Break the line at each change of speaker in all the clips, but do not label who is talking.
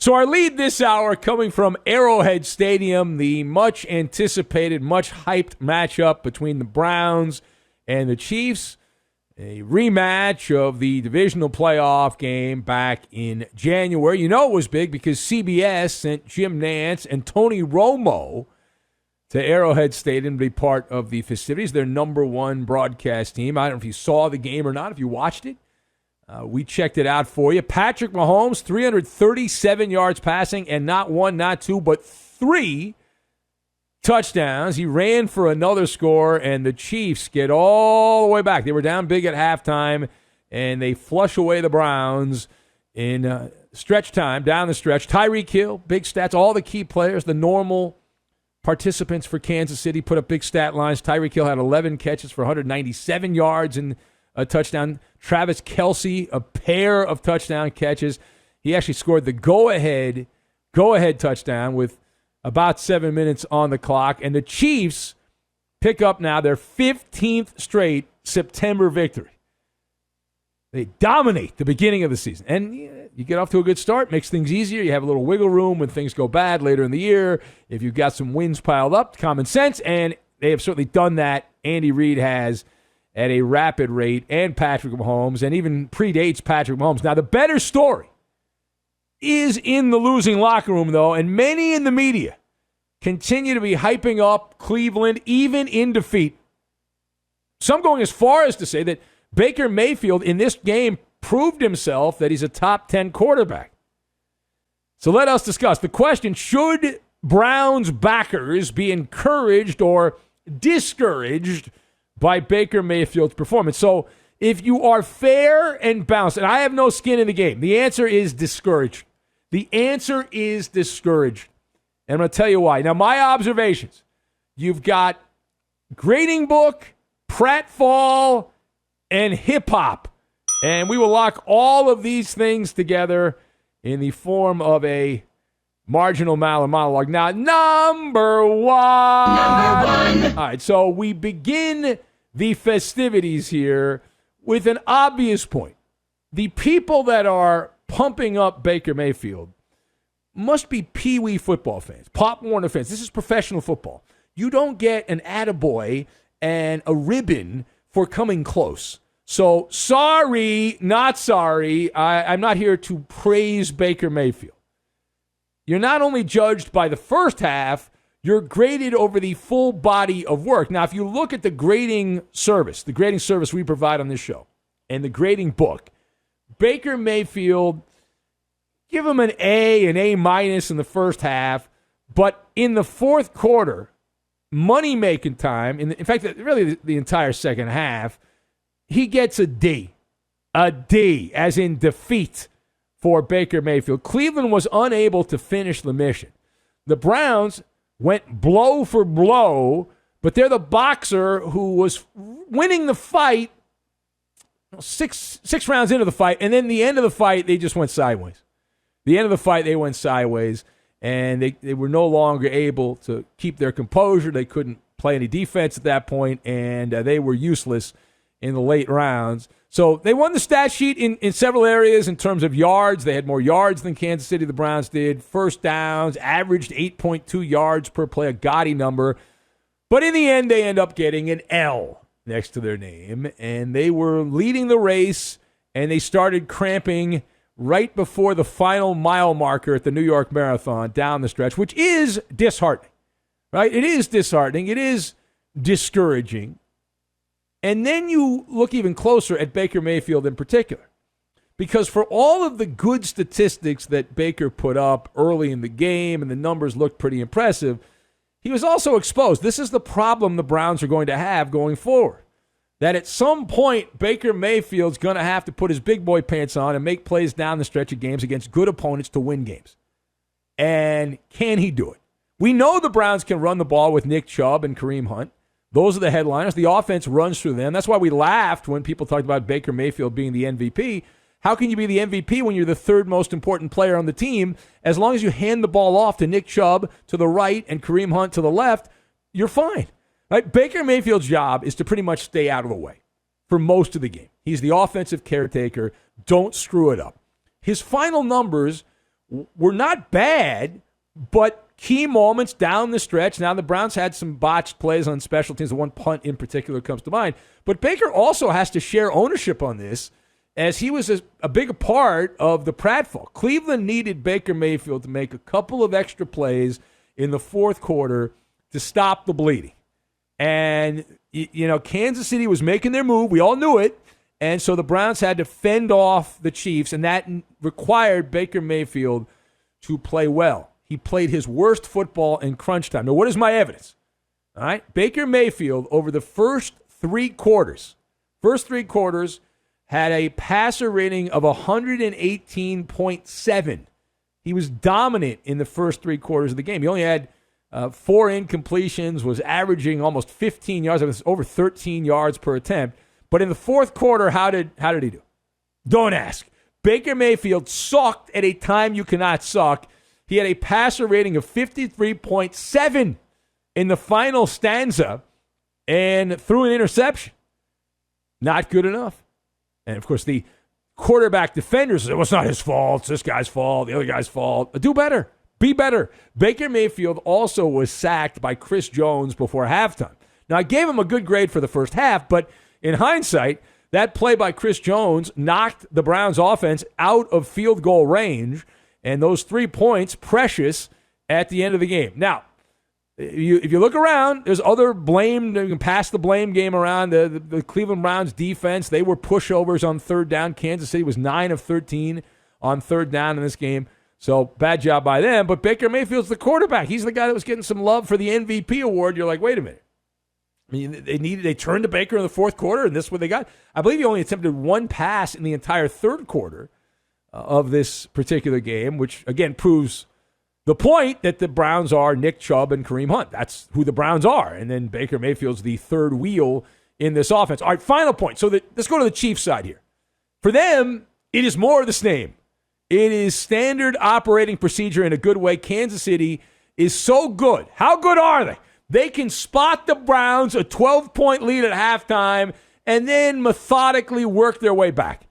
So our lead this hour coming from Arrowhead Stadium, the much anticipated, much hyped matchup between the Browns and the Chiefs. A rematch of the divisional playoff game back in January. You know it was big because CBS sent Jim Nantz and Tony Romo to Arrowhead Stadium to be part of the festivities, their number one broadcast team. I don't know if you saw the game or not, if you watched it. We checked it out for you. Patrick Mahomes, 337 yards passing, and not one, not two, but three touchdowns. He ran for another score, and the Chiefs get all the way back. They were down big at halftime, and they flush away the Browns in stretch time, down the stretch. Tyreek Hill, big stats, all the key players, the normal participants for Kansas City put up big stat lines. Tyreek Hill had 11 catches for 197 yards and a touchdown. Travis Kelce, a pair of touchdown catches. He actually scored the go-ahead touchdown with about 7 minutes on the clock. And the Chiefs pick up now their 15th straight September victory. They dominate the beginning of the season. And you get off to a good start, makes things easier. You have a little wiggle room when things go bad later in the year. If you've got some wins piled up, common sense. And they have certainly done that. Andy Reid has at a rapid rate, and Patrick Mahomes, and even predates Patrick Mahomes. Now, the better story is in the losing locker room, though, and many in the media continue to be hyping up Cleveland, even in defeat. Some going as far as to say that Baker Mayfield in this game proved himself that he's a top 10 quarterback. So let us discuss the question, should Browns backers be encouraged or discouraged by Baker Mayfield's performance? So if you are fair and balanced, and I have no skin in the game, the answer is discouraged. The answer is discouraged. And I'm going to tell you why. Now, my observations, you've got grading book, pratfall, and hip-hop. And we will lock all of these things together in the form of a marginal monologue. Now, number one. All right, so we begin the festivities here with an obvious point. The people that are pumping up Baker Mayfield must be Pee-wee football fans, Pop Warner fans. This is professional football. You don't get an attaboy and a ribbon for coming close. So sorry, not sorry. I'm not here to praise Baker Mayfield. You're not only judged by the first half, you're graded over the full body of work. Now, if you look at the grading service we provide on this show, and the grading book, Baker Mayfield, give him an A, an A- in the first half, but in the fourth quarter, money-making time, in fact, really the entire second half, he gets a D, as in defeat for Baker Mayfield. Cleveland was unable to finish the mission. The Browns went blow for blow, but they're the boxer who was winning the fight six rounds into the fight, and then the end of the fight, they just went sideways. The end of the fight, they went sideways, and they were no longer able to keep their composure. They couldn't play any defense at that point, and they were useless in the late rounds. So they won the stat sheet in several areas in terms of yards. They had more yards than Kansas City, the Browns did. First downs, averaged 8.2 yards per play, a gaudy number. But in the end, they end up getting an L next to their name. And they were leading the race, and they started cramping right before the final mile marker at the New York Marathon down the stretch, which is disheartening, right? It is disheartening. It is discouraging. And then you look even closer at Baker Mayfield in particular. Because for all of the good statistics that Baker put up early in the game, and the numbers looked pretty impressive, he was also exposed. This is the problem the Browns are going to have going forward. That at some point, Baker Mayfield's going to have to put his big boy pants on and make plays down the stretch of games against good opponents to win games. And can he do it? We know the Browns can run the ball with Nick Chubb and Kareem Hunt. Those are the headliners. The offense runs through them. That's why we laughed when people talked about Baker Mayfield being the MVP. How can you be the MVP when you're the third most important player on the team? As long as you hand the ball off to Nick Chubb to the right and Kareem Hunt to the left, you're fine. Right? Baker Mayfield's job is to pretty much stay out of the way for most of the game. He's the offensive caretaker. Don't screw it up. His final numbers were not bad, but key moments down the stretch. Now, the Browns had some botched plays on special teams. The one punt in particular comes to mind. But Baker also has to share ownership on this, as he was a big part of the pratfall. Cleveland needed Baker Mayfield to make a couple of extra plays in the fourth quarter to stop the bleeding. And, Kansas City was making their move. We all knew it. And so the Browns had to fend off the Chiefs, and that required Baker Mayfield to play well. He played his worst football in crunch time. Now, what is my evidence? All right, Baker Mayfield, over the first three quarters, had a passer rating of 118.7. He was dominant in the first three quarters of the game. He only had 4 incompletions, was averaging almost 15 yards. It was over 13 yards per attempt. But in the fourth quarter, how did he do? Don't ask. Baker Mayfield sucked at a time you cannot suck. He had a passer rating of 53.7 in the final stanza and threw an interception. Not good enough. And, of course, the quarterback defenders said, well, it's not his fault. It's this guy's fault, the other guy's fault. Do better. Be better. Baker Mayfield also was sacked by Chris Jones before halftime. Now, I gave him a good grade for the first half, but in hindsight, that play by Chris Jones knocked the Browns offense out of field goal range, and those 3 points precious at the end of the game. Now, if you look around, there's other blame. You can pass the blame game around. The Cleveland Browns defense, they were pushovers on third down. Kansas City was 9 of 13 on third down in this game. So bad job by them. But Baker Mayfield's the quarterback. He's the guy that was getting some love for the MVP award. You're like, wait a minute. I mean, they turned to Baker in the fourth quarter, and this is what they got. I believe he only attempted one pass in the entire third quarter of this particular game, which, again, proves the point that the Browns are Nick Chubb and Kareem Hunt. That's who the Browns are. And then Baker Mayfield's the third wheel in this offense. All right, final point. So let's go to the Chiefs side here. For them, it is more of the same. It is standard operating procedure in a good way. Kansas City is so good. How good are they? They can spot the Browns a 12-point lead at halftime and then methodically work their way back.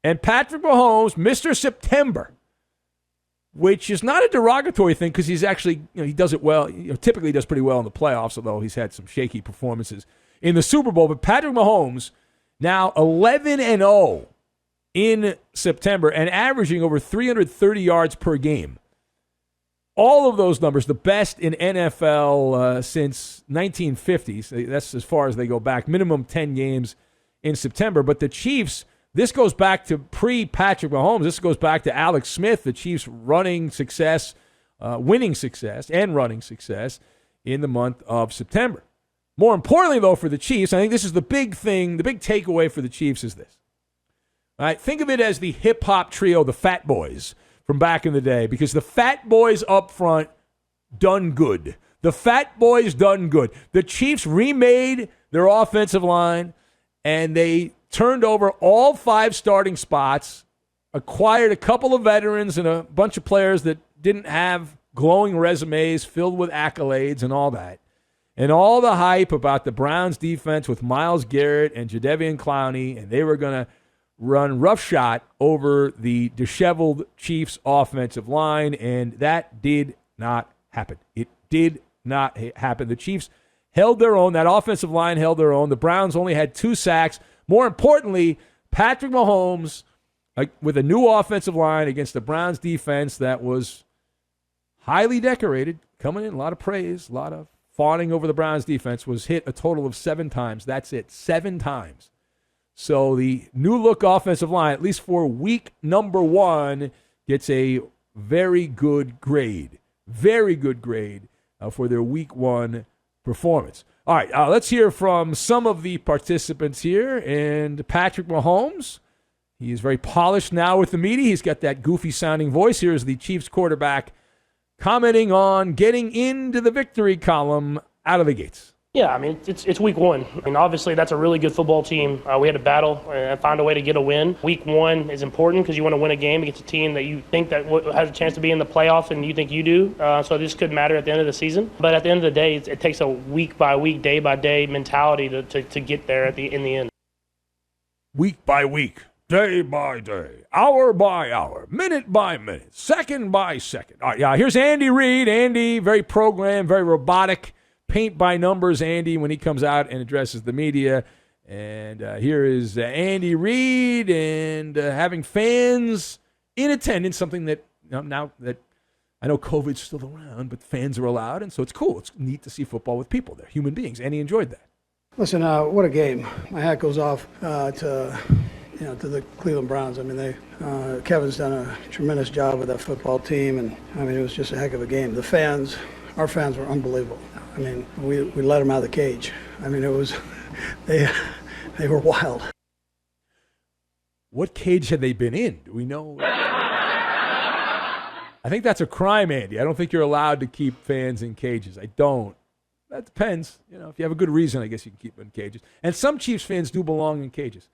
And Patrick Mahomes, Mr. September, which is not a derogatory thing because he's actually, he does it well. Typically does pretty well in the playoffs, although he's had some shaky performances in the Super Bowl. But Patrick Mahomes, now 11-0 in September and averaging over 330 yards per game. All of those numbers, the best in NFL since 1950s. That's as far as they go back. Minimum 10 games in September. But the Chiefs, this goes back to pre-Patrick Mahomes. This goes back to Alex Smith, the Chiefs' running success, winning success, and running success in the month of September. More importantly, though, for the Chiefs, I think this is the big thing, the big takeaway for the Chiefs is this. All right, think of it as the hip-hop trio, the Fat Boys, from back in the day, because the Fat Boys up front done good. The Fat Boys done good. The Chiefs remade their offensive line, and they turned over all 5 starting spots, acquired a couple of veterans and a bunch of players that didn't have glowing resumes filled with accolades and all that. And all the hype about the Browns defense with Myles Garrett and Jadeveon Clowney, and they were going to run roughshod over the disheveled Chiefs offensive line, and that did not happen. It did not happen. The Chiefs held their own. That offensive line held their own. The Browns only had 2 sacks. More importantly, Patrick Mahomes, with a new offensive line against the Browns defense that was highly decorated, coming in, a lot of praise, a lot of fawning over the Browns defense, was hit a total of 7 times. That's it, 7 times. So the new-look offensive line, at least for week number 1, gets a very good grade. Very good grade for their week 1 performance. All right, let's hear from some of the participants here. And Patrick Mahomes, he is very polished now with the media. He's got that goofy-sounding voice. Here is the Chiefs quarterback commenting on getting into the victory column out of the gates.
Yeah, I mean, it's week 1. I mean, obviously, that's a really good football team. We had to battle and find a way to get a win. Week 1 is important because you want to win a game against a team that you think that has a chance to be in the playoff and you think you do. So this could matter at the end of the season. But at the end of the day, it takes a week-by-week, day-by-day mentality to get there in the end.
Week by week, day by day, hour by hour, minute by minute, second by second. All right, yeah, here's Andy Reid. Andy, very programmed, very robotic, paint by numbers Andy when he comes out and addresses the media. And here is Andy Reid and having fans in attendance, something that now that I know COVID's still around, but fans are allowed, and so it's cool. It's neat to see football with people. They're human beings, and he enjoyed that.
Listen, what a game! My hat goes off to the Cleveland Browns. I mean, Kevin's done a tremendous job with that football team, and I mean, it was just a heck of a game. The fans, our fans were unbelievable. I mean, we let them out of the cage. I mean, it was they were wild.
What cage had they been in? Do we know? I think that's a crime, Andy. I don't think you're allowed to keep fans in cages. I don't. That depends. If you have a good reason, I guess you can keep them in cages. And some Chiefs fans do belong in cages.